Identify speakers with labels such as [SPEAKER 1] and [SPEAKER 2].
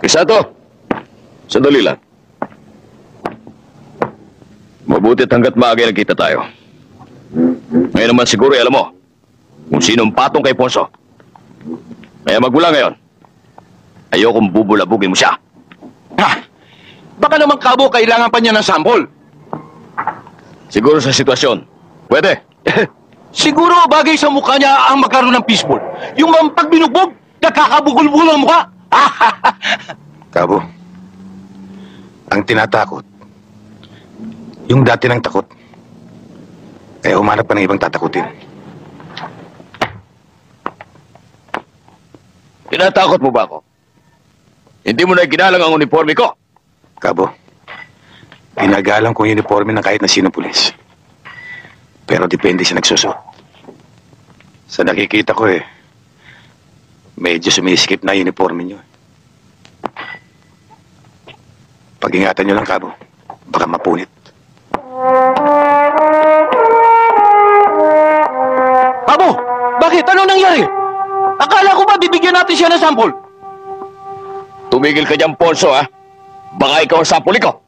[SPEAKER 1] Isato, sandali lang. Mabutit hanggat maaga nagkita tayo. Ngayon naman siguro alam mo kung sinong patong kay Ponso. Kaya magmula ngayon, ayokong bubulabugin mo siya.
[SPEAKER 2] Ha? Baka naman, Kabo, kailangan pa niya ng sample.
[SPEAKER 1] Siguro sa sitwasyon. Pwede.
[SPEAKER 2] Siguro bagay sa mukha niya ang magkaroon ng fishball. Yung pag binugbog, nakakabugol-bugol ang mukha.
[SPEAKER 3] Kabo, ang tinatakot, yung dati ng takot. Kaya humanap ka ng ibang tatakutin.
[SPEAKER 1] Tinatakot mo ba ako? Hindi mo na ginalang ang uniforme ko.
[SPEAKER 3] Kabo, ginagalang ko yung uniforme ng kahit na sino pulis. Pero depende sa nagsusuot. Sa nakikita ko medyo sumisikip na yung uniforme nyo. Pag-ingatan nyo lang, Kabo. Baka mapunit.
[SPEAKER 2] Kabo, bakit? Anong nangyari? Akala ko ba bibigyan natin siya ng sample?
[SPEAKER 1] Tumigil ka dyan, Ponso, ha? Baka ikaw ang sapuli ko.